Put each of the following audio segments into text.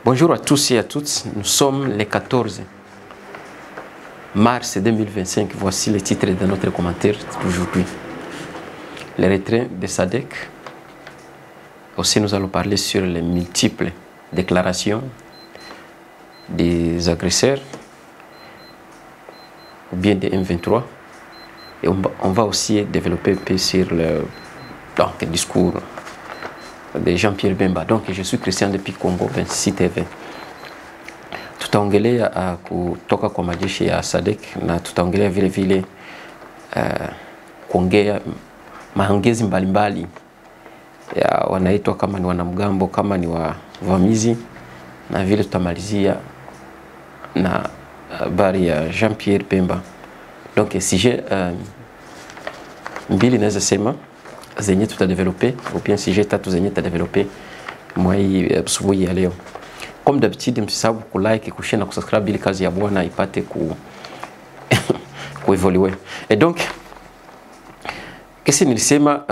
Bonjour à tous et à toutes, nous sommes le 14 mars 2025. Voici les titres de notre commentaire d'aujourd'hui. Le retrait de SADC. Aussi, nous allons parler sur les multiples déclarations des agresseurs ou bien des M23. Et on va aussi développer un peu sur le discours de Jean-Pierre Bemba. Donc, je suis Christian depuis Congo 26 TV. Tutaongelea kutoka kwa majeshi ya SADC na tutaongelea vile vile kuongea maongezi mbalimbali ya wanaitwa kama ni wanamgambo, kama ni wavamizi, na vile tutamalizia na habari ya Jean-Pierre Bemba. Donc sujet mbili naweza sema zenye tutadevelope ou bien sujet tatu zenye tutadevelope mwai asubuhi ya leo. Comme d'habitude, msisahau ku like, ku share na kusubscribe ili kazi ya Bwana ipate kuevolue. Et donc kesi nilisema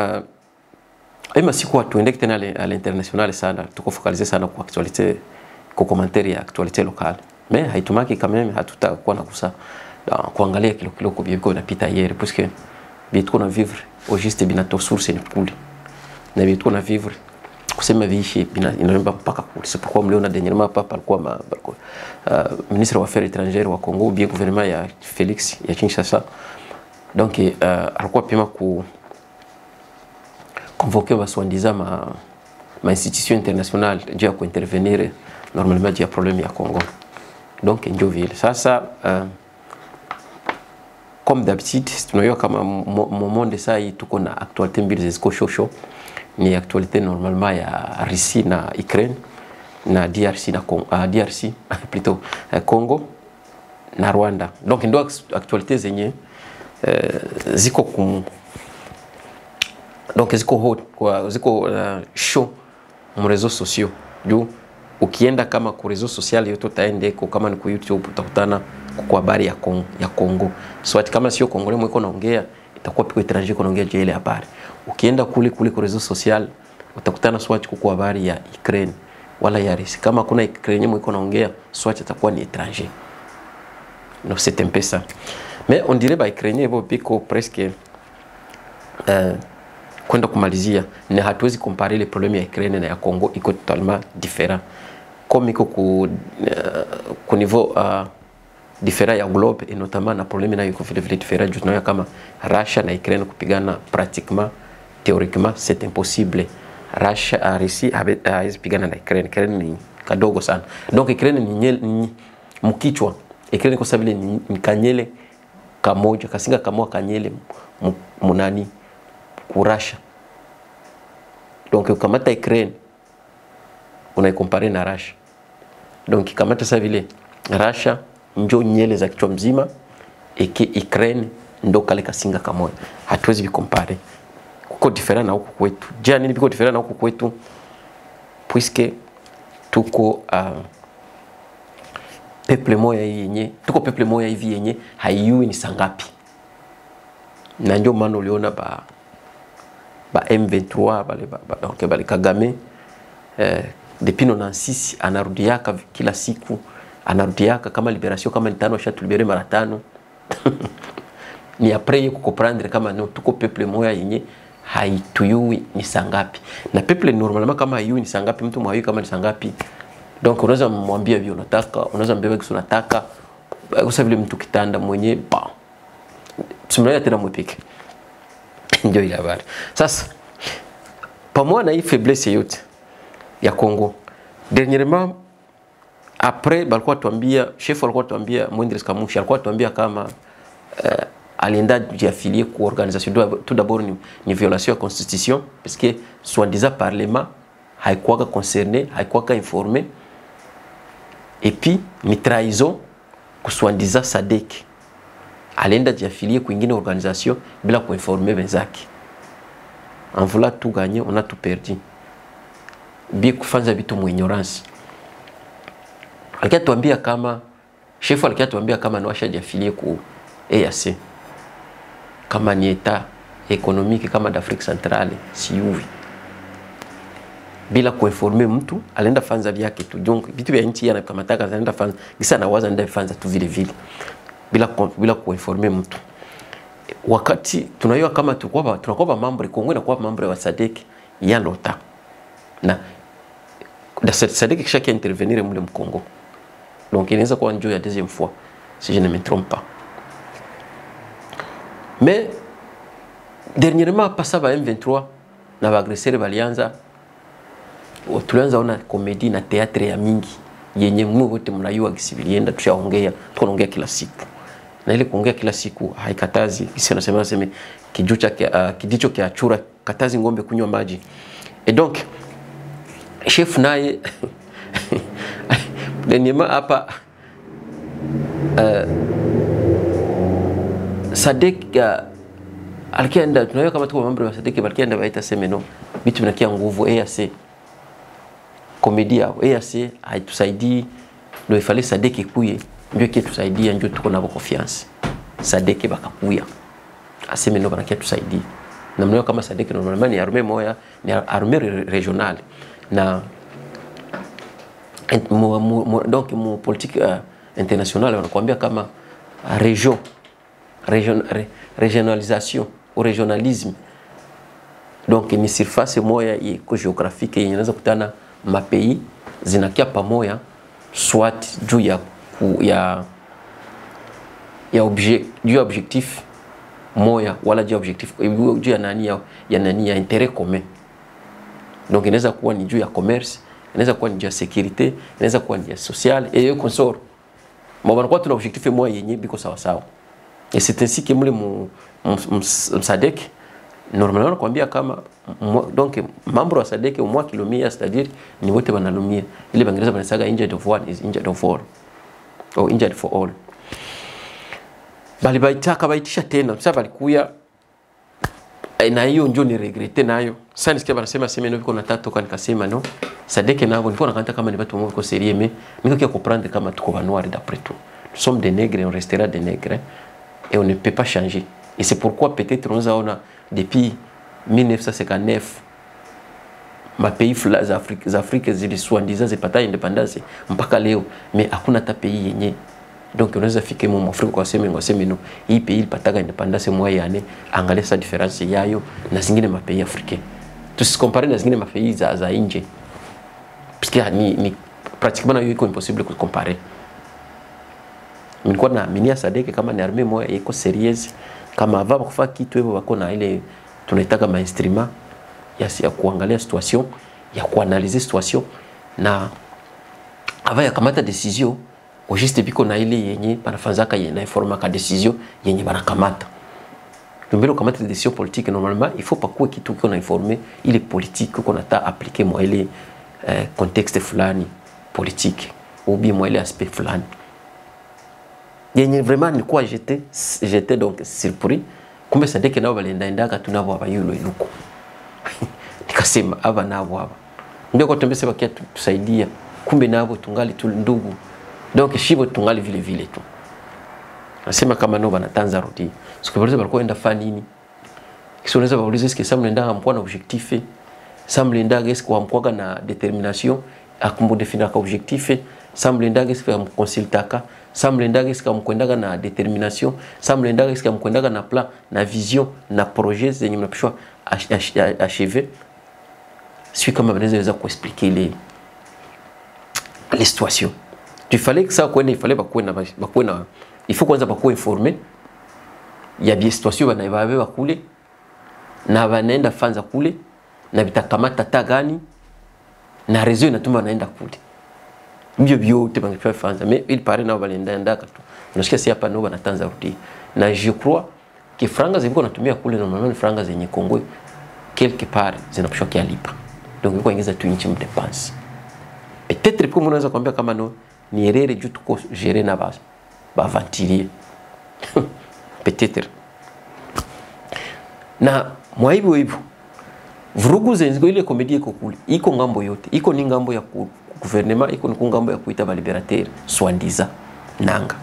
ima siku tuende tena à l'international sana, tuko focaliser sana kwa actualité, kwa commentaire ya actualité locale. Mais haitumaki quand même hatutakuwa na kusa kuangalia kilo kwa biko napita hier parce que bitu na vivre au juste binato source ni kuli. Na bitu na vivre kusema viishi inaomba mpaka kule. C'est pourquoi mliona dernièrement papa alikuwa ministre wa affaires étrangères wa Congo, bien gouvernement ya Félix ya Kinshasa. Donc alikuwa pima convoquer wa soi-disant ma institution internationale dia ku intervenir normalement dia problème ya Congo. Donc ndio vile sasa comme d'habitude tunayo kama monde saa hii tuko na actualité mbili ziko shosho. Ni actualité normalement ya Russie na Ukraine na DRC na DRC plutôt Congo na Rwanda. Donc ndio actualité zenye ziko donc ziko hot kwa ziko show mu réseaux sociaux. Juu ukienda kama ku réseaux sociaux yote utaende kwa kama ni ku YouTube utakutana kwa habari ya Congo. So kama sio Congolais mwiko naongea itakuwa piko étranger kunaongea je ile habari. Ukienda kule kwa réseaux sociaux utakutana swatch kwa habari ya Ukraine wala ya Russie. Kama kuna Ukraine mwiko naongea swatch itakuwa ni étranger. Donc c'est un peu ça. Mais on dirait ba Ukraine bo piko presque kwenda kumalizia na hatuwezi comparer les problèmes ya Ukraine na ya Congo, iko totalement différent. Comme iko ku niveau différent ya globe et notamment na problème na yuko vile différent juu tunaona kama Russia na Ukraine kupigana pratiquement théoriquement c'est impossible. Russia Russie hawezi pigana na Ukraine. Ukraine ni kadogo sana. Donc Ukraine ni mkichwa. Ukraine kwa sababu ni kanyele kamoja kasinga kamoja kanyele munani ku Russia. Donc ukamata Ukraine unaicomparer na Russia. Donc kamata sasa vile Russia njo nyele za kichwa mzima eke Ukraine ndo kale kasinga kamoja. Hatuwezi bikompare. Kuko diferana na huku kwetu. Jia nini biko diferana na huku kwetu? Puisque tuko peuple moya yenye, tuko peuple moya hivi yenye haiyui ni sangapi. Na ndio maana uliona ba M23 bale Kagame depuis 96 anarudiaka kila siku, anarudiaka kama liberation kama ni 5 ashatu libere mara 5. Ni après comprendre kama no tuko peuple moya yenye haituyui ni sangapi. Na peuple normalement kama haiyui ni sangapi, mtu mwayui kama ni sangapi. Donc unaweza mwambia vile unataka, unaweza mbeba kisu unataka, usa vile mtu kitanda mwenye ba. Tumnaona tena mwepike. Ndio ile habari. Sasa pamoja na hii faiblesse yote ya Congo, dernièrement après balikuwa tuambia chef alikuwa tuambia Moindres Kamushi alikuwa tuambia kama alienda jiafilie ku organisation tout d'abord ni violation ya constitution parce que soi-disant parlement haikuwa concerné, haikuwa informé, et puis ni trahison ku soi-disant SADC alienda jiafilie ku ingine organisation bila kuinformer wenzake. En voulant tout gagner, on a tout perdu. Bien kufanya vitu mu ignorance. Alikia tuambia kama chef alikia tuambia kama ni washa jiafilie ku EAC. Kama ni état économique kama d'Afrique centrale si yuvi. bila kuinforme mtu, alienda fanza vyake tu. Donc vitu vya nchi anakamata anaenda fanza, kisa na waza ndio fanza tu vile vile bila kuinforme mtu. Wakati tunajua kama tunakuwa mambo Kongo na kuwa mambo wa SADC ya lota na SADC kisha intervenir mule Mkongo, donc inaweza kuwa njoo ya deuxième fois si je ne me trompe pas. Mais dernièrement passa ba M23 na ba agresseur balianza, tulianza ona komedi na teatre ya mingi yenye mwe wote mnayua kisivilienda, tushaongea tunaongea kila siku, na ile kuongea kila siku haikatazi. Kisi anasema kidicho kia chura katazi ngombe kunywa maji. Et donc chef naye dernièrement hapa SADC alikienda, tunajua kama tuko mambo ya SADC alikienda baita semeno vitu vinakia nguvu EAC komedia EAC haitusaidii, ndio ifale SADC kuye ndio kitusaidia, ndio tuko na confiance. SADC bakakuya aseme ndio banakia tusaidia, na mnao kama SADC normalement ni armée moya, ni armée régionale na donc mon politique internationale wanakuambia kama régionalisation ou régionalisme, donc ni surface moya iko géographique yenye inaweza kutana mapays zinakia pamoja, soit juu ya objectif moya wala juu objectif juu ya nani ya intérêt commun. Donc inaweza kuwa ni juu ya commerce, inaweza kuwa ni juu ya sécurité, inaweza kuwa ni ya social et yo consort. Mbona kwa tuna objectif moya yenye biko sawa sawa. Et c'est ainsi que mule SADC normalement nakwambia kama donc membre wa SADC au moins kilomia, c'est-à-dire ni wote wanalumia ile Bangereza wanasaga injured of one is injured of all or injured for all. Bali baitaka baitisha tena sasa balikuya na hiyo ndio ni regrete nayo. Sasa nisikia wanasema semeno biko na tatu kwa nikasema no SADC nao nilikuwa nakanta kama ni watu wako sérieux, mais nikakia comprendre kama tuko va noir d'après tout. Nous sommes des nègres et on restera des nègres et on ne peut pas changer. Et c'est pourquoi peut-être nous avons depuis 1959 ma pays Afrique ziliswandisa zipata independence mpaka leo, mais hakuna ta pays yenye. Donc unaweza fike mu Afrika kwa sema no hii pays ilipata independence moya yani, angalia sa difference yayo na zingine ma pays africains. Tusicompare na zingine ma pays za nje. Parce que ni pratiquement iko impossible de comparer. Nilikuwa naaminia SADC kama ni armée moja iko sérieuse, kama ava kufanya kitu hivyo wako na ile tunaitaka mainstrument ya kuangalia situation, ya kuanalyser situation, na ava ya kamata decision au juste biko na ile yenye banafanzaka yenye na informa ka decision yenye banakamata. Tumbelo kamata decision politique normalement il faut pas kuwe kitu kiko na informer ile politique qu'on ata appliquer moi ile contexte fulani politique ou bien moi ile aspect fulani. Yenye vraiment nilikuwa j'étais donc surpris kumbe SADC nao balenda tunavo abayulo iluko. Nikasema aba nabo aba ndio kwa tembese bakia tusaidia, kumbe nabo tungali tu ndugu, donc shibo tungali vile vile tu. Nasema kama nao banatanza rudi sikubaliza balikuwa enda fa nini, kisha unaweza bauliza eske ça mlenda amkuwa na objectif, ça mlenda eske amkuwa na détermination akumbu définir ka objectif, ça mlenda eske amconsultaka, ça mlenda eske amkwendaga na détermination, ça mlenda eske amkwendaga na plan na vision na projet zenye mnapishwa achever. Si comme banaweza kuexpliquer les situations. Il fallait que ça il fallait il faut kwanza bakuwe informé ya bien situation banababe bakule na banaenda fanza kule na bitakamata tagani na réseau inatuma naenda kule mbio biote bangechwa fanza, mais il paraît nao balenda ndaka tu unasikia si hapa nao banatanza rudi. Na je crois que franga ziko natumia kule normalement franga zenye Kongo quelque part zinapashwa kialipa, donc iko ingiza tu nchi mdepense. Peut-être pour unaweza kuambia kama no ni erreur juu tuko gérer na base ba ventilier peut-être na mwaibu hivyo vurugu zenzigo ile komedi iko kule iko ngambo yote, iko ni ngambo ya gouvernement, iko ni ngambo ya kuita ba libérateur soi-disant nanga.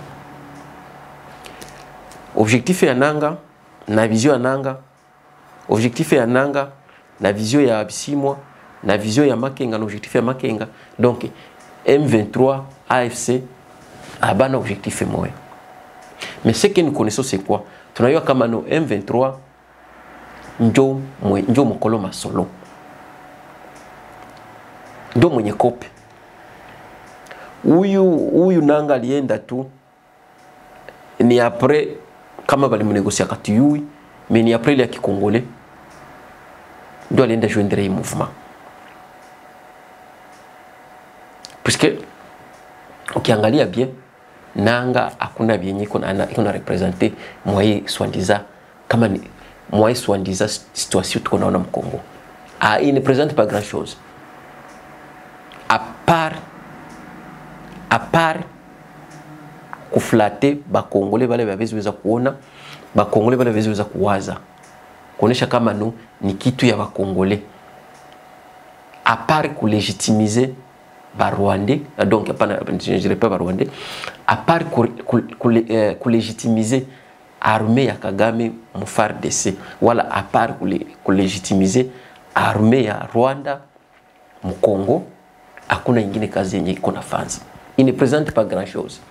Objectif ya nanga na vision ya nanga, objectif ya nanga na vision ya Bisimwa na vision ya Makenga na objectif ya Makenga. Donc M23 AFC abana objectif moya. Mais ce que nous connaissons c'est quoi? Tunayua kama no M23 njo mokolo masolo. Ndo mwenye kope. Huyu nanga alienda tu ni après kama bali mnegosia kati yui, mais ni après ile ya kikongole ndo alienda joindre hii mouvement. Puisque ukiangalia bien nanga hakuna bienye iko na representer moye soi-disant kama ni moye soi-disant situation tuko naona mkongo. Ah, il ne présente pas grand chose. À part kuflate bakongole bale babeziweza kuona, bakongole bale babeziweza kuwaza, kuonesha kama no ni kitu ya bakongole. À part kulégitimiser ba Rwandais, donc je dirais pas ba Rwandais, à part kulégitimiser armée ya Kagame mu FARDC, wala à part kulégitimiser armée ya Rwanda mu Congo, hakuna ingine kazi yenye iko nafanza. Il ne présente pas grand chose.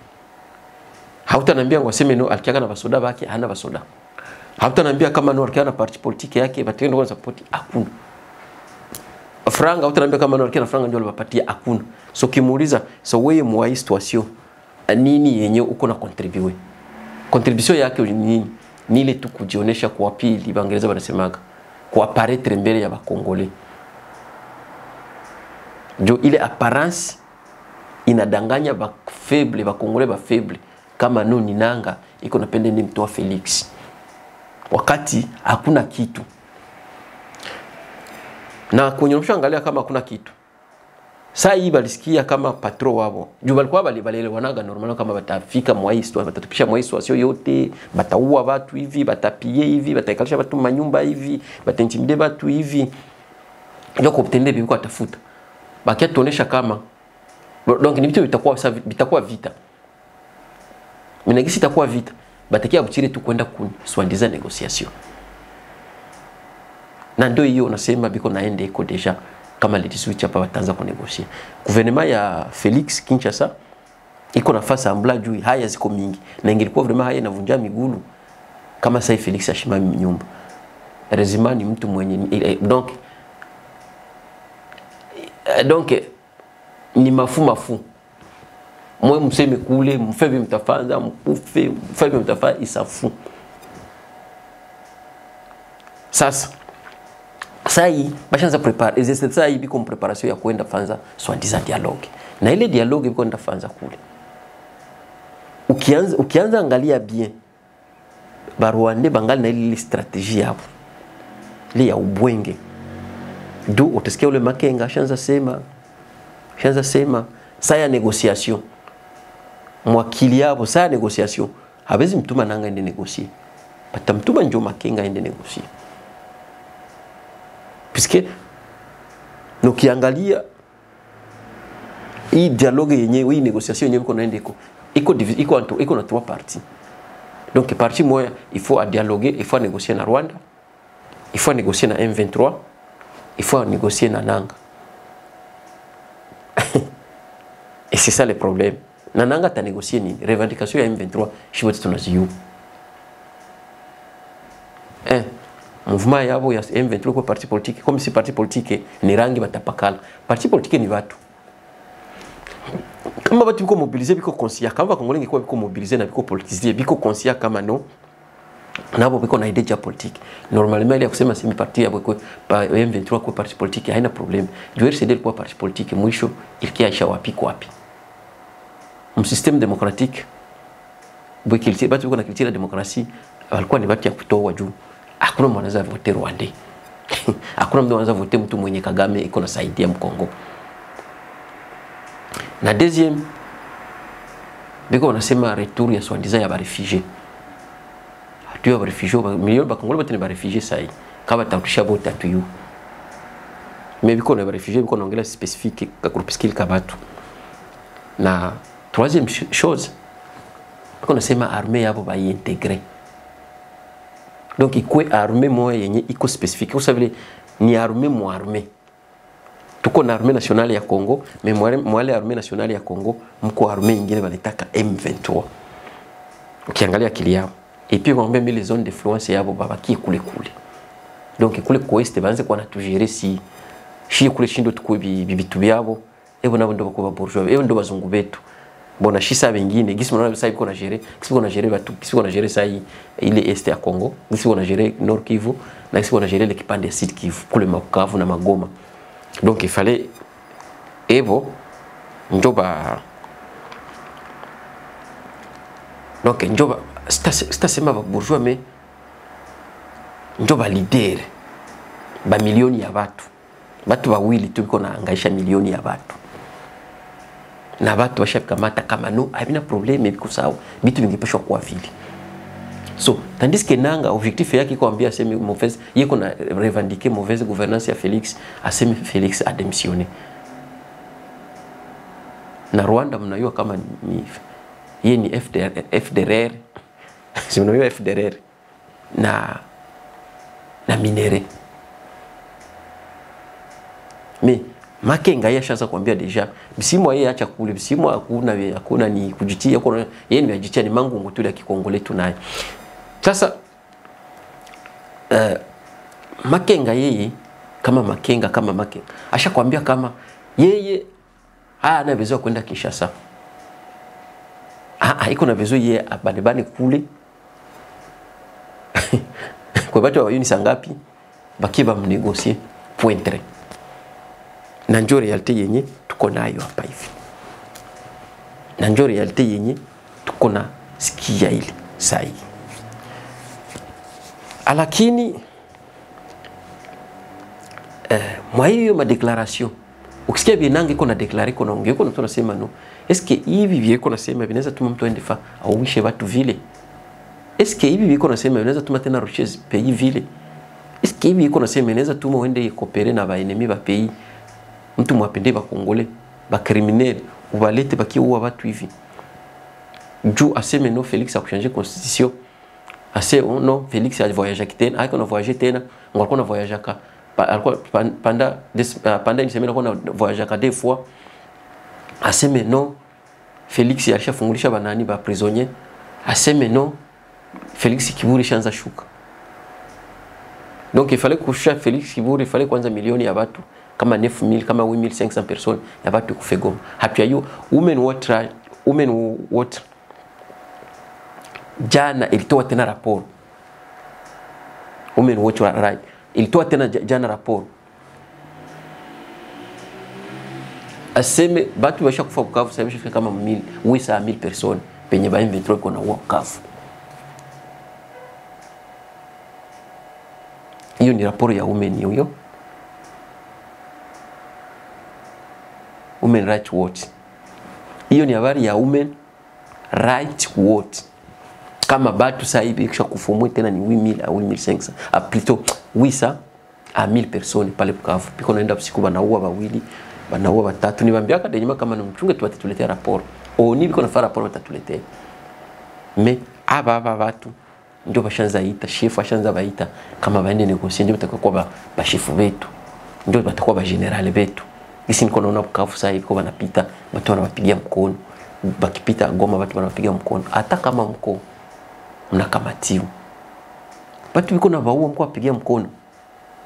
Hautanambia waseme no alikiaga na basoda bake, hana basoda. Hautanambia kama no alikiaga na parti politique yake batendo kwa support, hakuna. Franga hautanambia kama no alikiaga na franga ndio alibapatia, hakuna. So kimuuliza, so wewe mwa hii situation nini yenye uko na contribuer? Contribution yake ni nini? Ni ile tu kujionesha kwa pili, Bangereza wanasemaga, kwa apparaître mbele ya bakongole. Jo ile apparence inadanganya ba faible, bakongole ba faible kama no ni nanga iko napende ni mtoa Felix, wakati hakuna kitu. Na kunyonyesha angalia kama hakuna kitu. Sasa hii balisikia kama patro wao. Juu balikuwa balele wanaga normal kama batafika mwa histoire, batatupisha mwa histoire yote, bataua watu hivi, batapie hivi, bataikalisha watu manyumba hivi, batintimide watu hivi. Ndio kuptende biko atafuta. Bakia tuonesha kama donc ni vitu bitakuwa vita. Minagisi itakuwa vita. Batakia kuchire tu kwenda kuswandiza negotiation. Na ndio hiyo unasema biko naende iko deja kama le 18 hapa wataanza kunegocier. Gouvernement ya Felix Kinshasa iko nafasi ambla juu haya ziko mingi. Na ingelikuwa vraiment haya inavunja migulu kama sasa Felix ashima nyumba. Rezima ni mtu mwenye donc ni mafu. Mwe mseme kule mfebe mtafanza mkufe mfebe mtafa isafu. Sasa hii bashanza prepare existe sasa hii biko preparation ya kwenda fanza soi-disant dialogue. Na ile dialogue biko nda fanza kule. Ukianza angalia bien Barwande bangali na ile strategie hapo. Ile ya ubwenge. Do utasikia ule Makenga shanza sema saya négociation. Mwakili yabo saya négociation. Habezi mtuma nanga ende négocier. Batamtuma njo Makenga ende négocier. Puisque nukiangalia hii dialogue yenyewe, hii négociation yenyewe iko naende iko na trois parties. Donc partie moja il faut à dialoguer, il faut négocier na Rwanda, il faut négocier na M23, il faut négocier na Nanga. Et c'est ça le problème. Na Nanga ta négocier ni revendication ya M23, shibote tunaziyu. Mouvement yabo ya M23 kwa parti politique, comme si parti politique ni rangi batapakala. Parti politique ni watu. Kama batu biko mobiliser biko conscient, kama Congolais kwa biko mobiliser na biko politiser, biko conscient kama no nabo biko na idea politique. Normalement ile ya kusema si parti yabo kwa M23 kwa parti politique haina problem. Juu RCD kwa parti politique mwisho ilikia isha wapi. Système démocratique bwekiliti batu biko na kilitira demokrasi walikuwa ni batu ya kutoa juu. Hakuna mwanaweza voter Rwanda. Hakuna mtu anaweza voter mtu mwenye Kagame iko na saidia Mkongo. Na deuxième biko wanasema retour ya soi-disant ya ba réfugiés. Hatu ba réfugiés milioni ba Kongo batini ba réfugiés sai. Kaba tatusha bota tuyu. Mais biko na ba réfugiés biko naongelea spécifique ka groupe skill kabatu. Na troisième chose biko nasema armée yabo ba intégrer. Donc il y a armée moya yenye iko spécifique. Vous savez ni armée mo armée. tuko na armée nationale ya Congo, mais mwale armée nationale ya Congo mko armée nyingine wanaitaka M23. Ukiangalia akili yao. Et puis on met les zones d'influence yabo babaki kule kule. Donc kule kwa est banze kwa natugere si shi kule shindo tukwe bibitu byabo ebo nabo ndo bakuba bourgeois ebo ndo bazungu betu. Bona shisa bengine gisi mwana sai biko na gérer, gisi biko na gérer batu, gisi biko na gérer sai ile est ya Congo, gisi biko na gérer Nord Kivu, na gisi biko na gérer l'équipement de Sud Kivu kule Bukavu na Magoma. Donc il fallait ebo njoba donc njoba sema ba bourgeois mais njoba leader ba milioni ya watu bawili tu biko na angaisha milioni ya watu na watu washakamata kama no havina probleme biko sawa bitu vingepeshwa kwa vile. So tandis que nanga objectif yake kuambia aseme mauvaise yeko na revendiquer mauvaise gouvernance ya Félix, aseme Félix a démissionné. Na Rwanda mnajua kama ni yeye ni FDLR si mnajua FDLR na Minere. Mais Makenga yashaanza kuambia deja msimu yeye acha kule, msimu hakuna ni kujitia, kuna yeye ni ajitia, ni mangungu tu ya Kikongole tunaye. Sasa Makenga yeye kama Makenga ashakwambia kama yeye ana besoin kwenda Kinshasa. Iko na besoin yeye abanebane kule. Kwa watu wa unisa ngapi bakiba mnegosier pointre. Na njo realite yenye tuko nayo hapa hivi. Na njo realite yenye tuko na sikia ile sai. Alakini mwa hiyo ma declaration ukisikia binange iko na declare iko na ongea iko tunasema no. Eske hivi viko nasema vinaweza tuma mtu aende fa auishe watu vile? Eske hivi viko nasema vinaweza tuma tena roches pays vile? Eske hivi viko nasema vinaweza tuma uende coopérer na ba ennemis ba pays? Mtu mwapende ba Congolais, ba criminel, ubalete bakiua watu hivi. Juu aseme no Félix a changer constitution. Ase non Félix a voyagé tena, aiko na voyager tena, ngoko na voyager ka pendant une semaine on a voyagé ka deux fois. Aseme non Félix alishafungulisha banani ba prisonnier. Aseme non Félix Kiburi shanza shuka. Donc il fallait coucher Félix Kiburi, il fallait kwanza milioni ya watu kama 9000 kama 8500 personnes ya watu kufegoma. Hatuyayo women what jana ilitoa tena rapport. Women watch right. Ilitoa tena jana rapport. Aseme batu basha kufa Bukavu sasa hivi kama 1000 personnes penye ba M23 kuna Bukavu. Hiyo ni rapport ya women hiyo. Women Rights Watch. Hiyo ni habari ya Women Rights Watch. Kama batu sasa hivi kisha kufumua tena ni 8000 au 1500 plutôt 800 à 1000 personnes pale Bukavu. Piko naenda usiku banaua bawili, banaua batatu. Niwaambia kadanyima kama ni mchunge tu atatuletea rapport. Oni biko nafanya rapport atatuletea. Mais aba watu ndio bashanza ita chef ashanza baita kama baende negocier ndio batakuwa ba chef wetu. Ndio batakuwa ba general wetu. Isi niko naona Bukavu sasa hivi kwa wanapita watu wanawapigia mkono, bakipita Goma watu wanawapigia mkono, hata kama mko mnakamatiwa watu biko na baua mko wapigia mkono,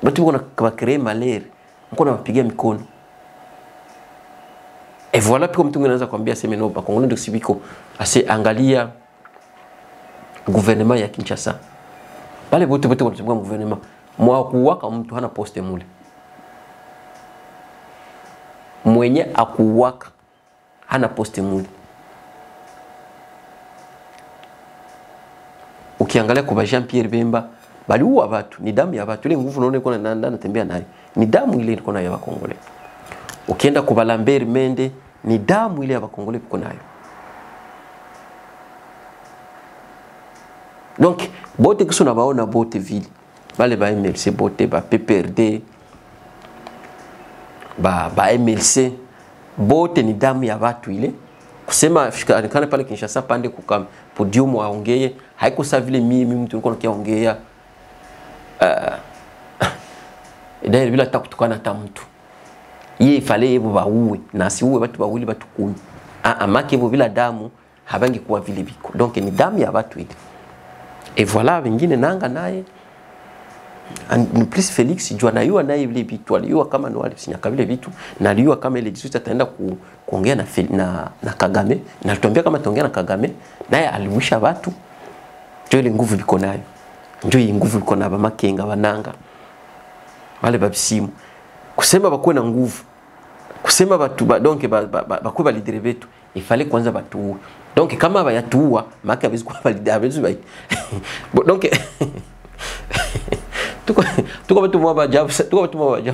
watu biko na bakre malere mko na wapigia mkono. Et voilà puis comme mtu anaanza kuambia sema no ba Kongo ndio sibiko ase angalia gouvernement ya Kinshasa pale bote wanachukua gouvernement mwa kuwaka mtu hana poste mule mwenye akuwaka hana poste muli. Ukiangalia kwa Jean Pierre Bemba bali uwa watu ni damu ya watu, ile nguvu unaona iko na natembea nayo ni damu ile iko nayo ya Bakongole. Ukienda kwa Lambert Mende ni damu ile ya Bakongole iko nayo. Donc bote kisuna baona bote vile bale ba MLC bote ba PPRD ba MLC bote ni damu ya watu ile. Kusema fikana pale Kinshasa pande kukam podium waongee haiko sa vile mimi mtu niko nakiongea ndio bila takutukana hata mtu. Ye fale yebo bauwe na si uwe watu bawili watu 10. Make yebo bila damu habangi kuwa vile biko. Donc ni damu ya watu ile. Et voilà wengine nanga naye ni plus Felix jua na yua naye vile vitu aliyua kama no alisinyaka vile vitu na aliyua kama ile Jesusi ataenda kuongea na Kagame na tuambia kama ataongea na Kagame naye aliwisha watu ndio ile nguvu biko nayo ndio ile nguvu biko na Makenga bananga wale babisimu kusema bakuwe na nguvu kusema batu donc bakuwe ba leader betu ifale kwanza batu donc kama bayatuua maka abizi kwa leader abizi bai donc tuko watu mwa ajabu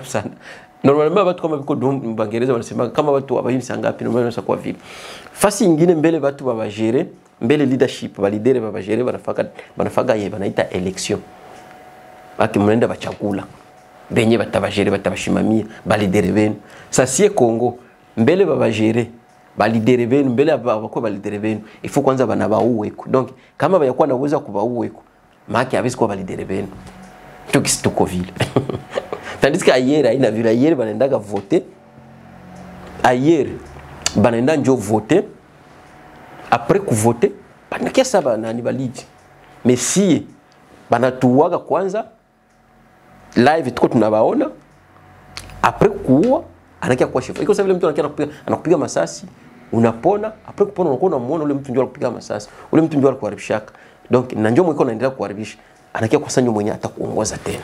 sana normalement watu kama biko Bangereza wanasema kama watu abayini sangapi normalement wanakuwa vile fasi nyingine mbele watu babajere mbele leadership ba leader babajere banafaga yeye banaita election baki mnaenda bachakula benye batabajere batabashimamia ba leader benu sasa Kongo mbele babajere ba leader benu mbele abako ba leader benu ifo kwanza banabauweko donc kama bayakuwa na uwezo kubauweko maki abisi kwa ba leader benu tuko vile tandis que ailleurs ina vile ailleurs banaendaga voter ailleurs banaenda njo voter après ku voter banakia saba nani baliji mais si banatuwaga kwanza live tuko tunabaona après kuua anakia kwa chef iko sababu mtu anakupiga masasi unapona après kupona unakuwa unamuona ule mtu ndio anakupiga masasi ule mtu ndio anakuharibishaka donc na njoo mwiko naendelea kuharibisha anakia kwa sanyo mwenye atakuongoza tena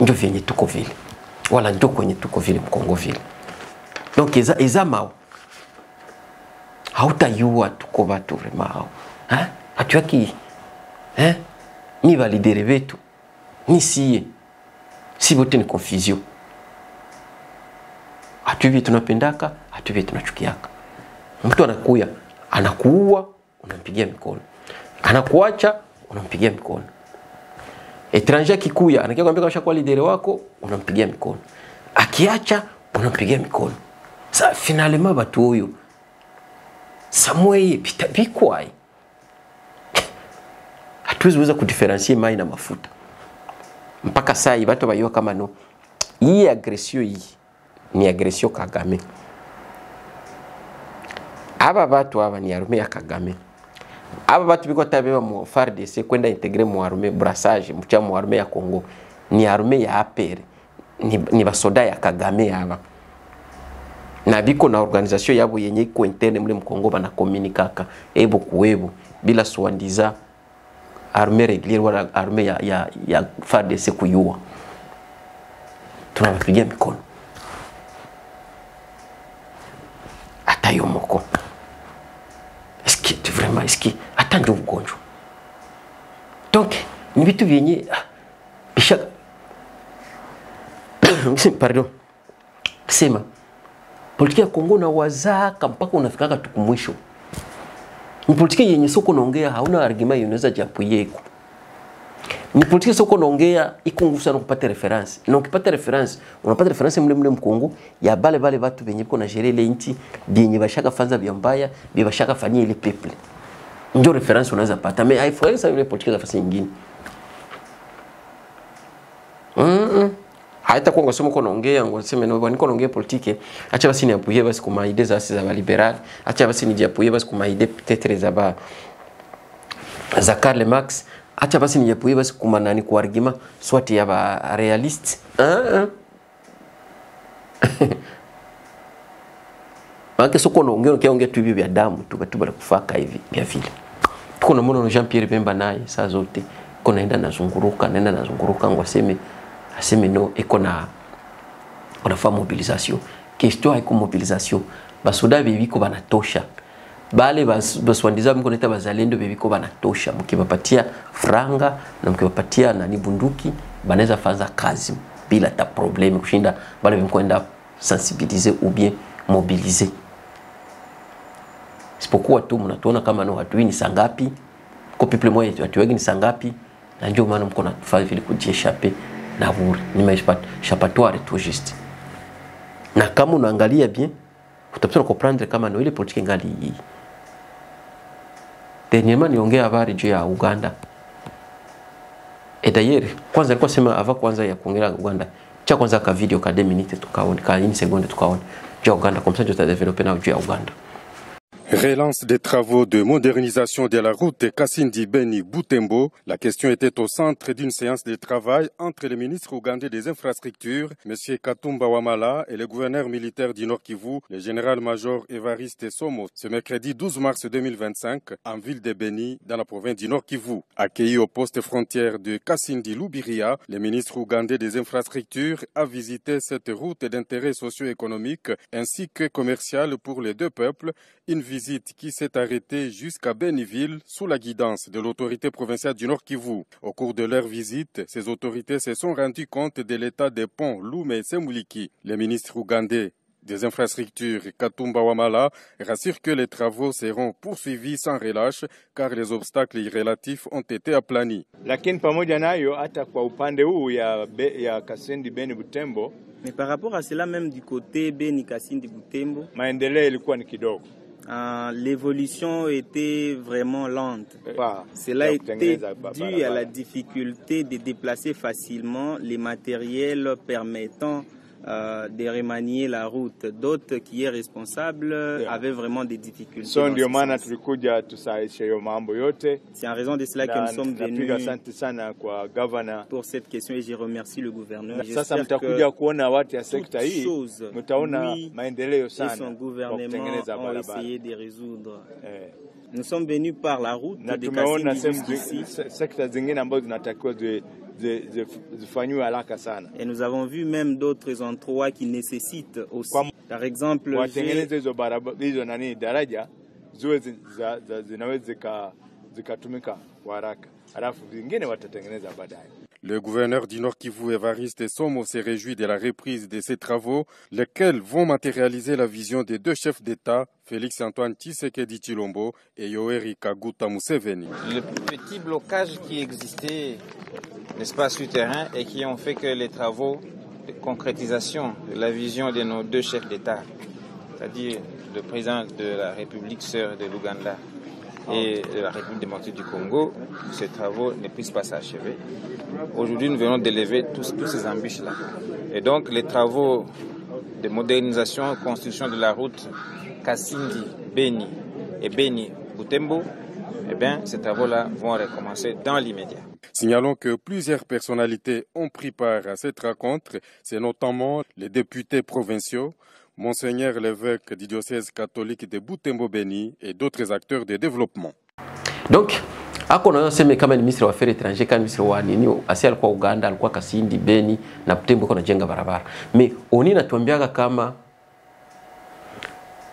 ndio vyenye tuko vile wala ndio kwenye tuko vile Mkongo vile donc eza mao hautayua tuko watu vraiment hatuaki ni validere vetu ni siye si bote ni confusion hatuvi tunapendaka hatuvi tunachukiaka mtu anakuya anakuua unampigia mikono anakuacha unampigia mikono étranger kikuya anakia kwambia kasha kwa leader wako unampigia mikono akiacha unampigia mikono sa finalement batu huyo Samuel bikwai hatuwezi weza kudifferencier mai na mafuta mpaka saa hii watu bayua kama no hii agression hii ni agression Kagame aba watu aba ni armée ya Kagame aba watu biko tabeba mu FARDC kwenda integrer mu armée brassage mu mu armée ya Congo ni armée ya APR ni basoda ya Kagame aba na biko na organisation yabo yenye iko interne mule Mkongo bana communicaka ebo kuwebo bila swandiza armée régulière wala armée ya FARDC kuyua tunawapigia mikono atayo moko eski vraiment eski atanje ugonjwa donc ni vitu vyenye bisha pardon sema politiki ya Kongo na wazaka mpaka unafikaka tukumwisho ni politiki yenye soko naongea hauna argument unaweza japuyeko ni politiki soko naongea iko nguvu sana kupata reference na ukipata reference unapata reference mle Mkongo ya bale watu venye biko na gérer ile nchi vyenye bashaka fanza vya mbaya vya bashaka fanyia ile people ndio reference unaweza pata mais haifai sasa ile politiki za fasi nyingine haita kwa ngosomo ko naongea ngoseme no bani ko naongea politiki acha basi ni apuye basi kuma idée za liberal acha basi ni apuye basi kuma idée peut-être za Karl Marx acha basi ni apuye basi kuma nani kwa argument soit ya ba realiste Baki soko naongea tu hivi vya damu tu batu bala kufaka hivi vya vile tuko na mwana Jean Pierre Bemba naye saa zote ko naenda nazunguruka ngwaseme aseme no iko na fa mobilisation question haiko mobilisation basoda bebiko banatosha bale baswandiza mko neta bazalendo bebiko banatosha mkibapatia franga na mkibapatia nani bunduki banaweza fanza kazi bila ta problème kushinda bale bimkwenda sensibiliser ou bien mobiliser isipokuwa tu mnatuona kama no watu ni sangapi kwa people moja watu wengi ni sangapi na ndio maana mko na fanya vile kujieshape na bure ni maishapatoire tout juste na kama unaangalia bien utapata comprendre kama no ile politique ngali hii dernièrement niongea habari juu ya Uganda et d'ailleurs kwanza nilikuwa sema ava kwanza ya kuongea Uganda cha kwanza ka video ka 2 minutes tukaone, ka 1 seconde tukaone juu Uganda, comme ça je développer na juu Uganda. Relance des travaux de modernisation de la route Kasindi-Beni-Butembo. La question était au centre d'une séance de travail entre le ministre ougandais des Infrastructures, M. Katumba Wamala, et le gouverneur militaire du Nord Kivu, le général-major Évariste Somo, ce mercredi 12 mars 2025, en ville de Beni, dans la province du Nord Kivu. Accueilli au poste frontière de Kasindi-Lubiria, le ministre ougandais des Infrastructures a visité cette route d'intérêt socio-économique ainsi que commercial pour les deux peuples, une visite qui s'est arrêtée jusqu'à Beniville sous la guidance de l'autorité provinciale du Nord Kivu. Au cours de leur visite, ces autorités se sont rendues compte de l'état des ponts Lume et Semuliki. Le ministre ougandais des infrastructures Katumba Wamala rassure que les travaux seront poursuivis sans relâche car les obstacles relatifs ont été aplani. Lakini pamoja nayo hata kwa upande huu ya Kasindi Beni Butembo, mais par rapport à cela même du côté Beni Kasindi Butembo, maendeleo ilikuwa ni kidogo. L'évolution était vraiment lente. Cela était dû à la difficulté de déplacer facilement les matériels permettant de remanier la route. D'autres qui est responsable avaient vraiment des difficultés. C'est en raison de cela que nous sommes venus pour cette question et je remercie le gouverneur. J'espère que toutes choses, lui et son gouvernement ont essayé de résoudre. Nous sommes venus par la route de Kasindi jusqu'ici. Et nous avons vu même d'autres endroits qui nécessitent aussi. Par exemple, le gouverneur du Nord Kivu, Évariste Somo, s'est réjoui de la reprise de ces travaux, lesquels vont matérialiser la vision des deux chefs d'État, Félix-Antoine Tshisekedi Tshilombo et Yoweri Kaguta Museveni. Le petit blocage qui existait, n'est-ce pas, sur terrain et qui ont fait que les travaux de concrétisation de la vision de nos deux chefs d'État, c'est-à-dire le président de la République sœur de l'Ouganda et de la République démocratique du Congo, ces travaux ne puissent pas s'achever. Aujourd'hui, nous venons d'élever tous ces embûches-là. Et donc, les travaux de modernisation, construction de la route Kasindi, Beni et Beni-Butembo, eh bien, ces travaux-là vont recommencer dans l'immédiat. Signalons que plusieurs personnalités ont pris part à cette rencontre. C'est notamment les députés provinciaux, Monseigneur l'évêque du diocèse catholique de Butembo-Beni et d'autres acteurs de développement. Donc, hakuna sema kama ni ministre wa affaires étrangères, kama ministre wa nini, asi alikuwa Uganda, alikuwa Kasindi, Beni na Butembo kuna jenga barabara. Mais oni natuambiaga kama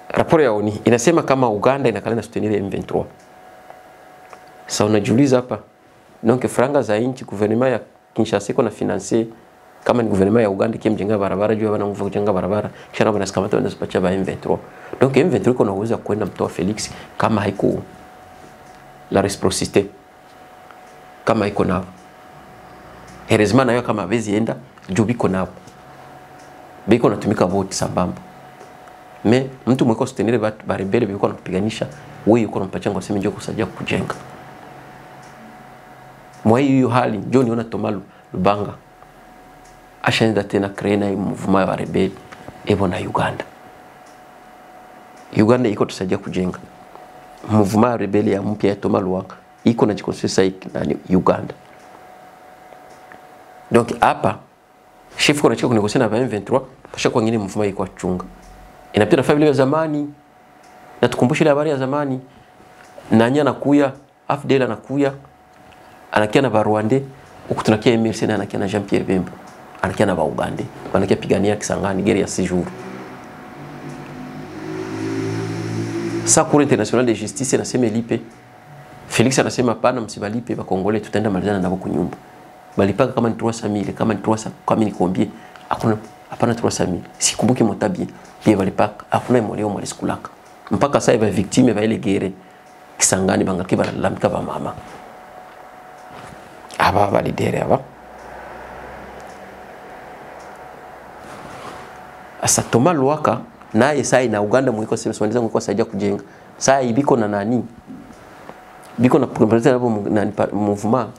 raporo ya oni inasema kama Uganda inakalenda soutenir M23. Sasa unajiuliza hapa, donc franga za inchi gouvernement ya Kinshasa iko na financer kama ni gouvernement ya Uganda kimjenga barabara juu bana nguvu kujenga barabara kisha na banasikamata wanaanza kupacha ba M23. Donc M23 iko na uwezo kwenda mtoa Felix kama haiko la reciprocité kama iko nao. Heureusement nayo kama bezi enda juu biko nao. Biko natumika vote sambamba. Mais mtu mweko soutenir ba rebelle biko napiganisha wewe uko nampacha ngo sema njoo kusaidia kujenga. Mwa hiyo hali njoo niona Thomas Lubanga ashaenda tena krena mouvement wa rebelle ebo na Uganda. Uganda iko tusaidia kujenga. Mouvement wa rebelle ya mpya ya Thomas Lubanga iko na jikonsesa na Uganda. Donc hapa chef kuna chiko negosia na 2023 pasha kwa ngine mouvement iko achunga. Inapita familia ya zamani na tukumbushe ile habari ya zamani. Nanya nakuya, Afdel anakuya anakia na Rwanda, ukutunakia MLC na anakia na Jean Pierre Bemba. Anakia na Uganda. Anakia pigania Kisangani guerre ya séjour. Sa Cour internationale de justice inasema lipe. Felix anasema pana msibalipe ba Kongole tutaenda malizana nabo kunyumba. Balipaka kama ni 300,000, kama ni 300, kama ni combien? Hakuna hapana 300,000. Sikumbuki motabie. Pia balipaka hakuna moleo mwali sikulaka. Mpaka sasa ba victime ba ile guerre Kisangani bangaki balalamika ba mama. Aba validere aba. Asa Thomas Lwaka naye sai na Uganda mwiko sema mwiko saidia kujenga. Sai biko na nani? Biko na representer hapo na mouvement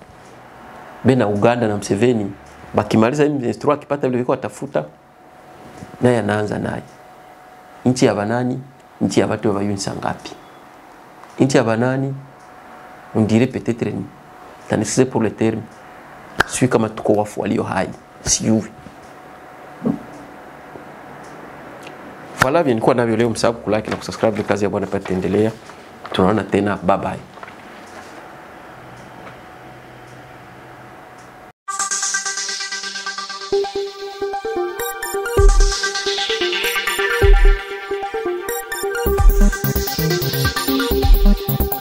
bena Uganda na Museveni Bakimaliza M23 akipata vile viko atafuta naye anaanza naye. Nchi ya banani, nchi ya watu wa yunsa ngapi? Nchi ya banani, on dirait peut-être ni. Tanisise pour le terme. Sui kama tuko wafu walio hai. Siyui. Voilà, nilikuwa navyo leo, msahau kulike na kusubscribe kazi ya bwana pata endelea. Tunaona tena, bye bye.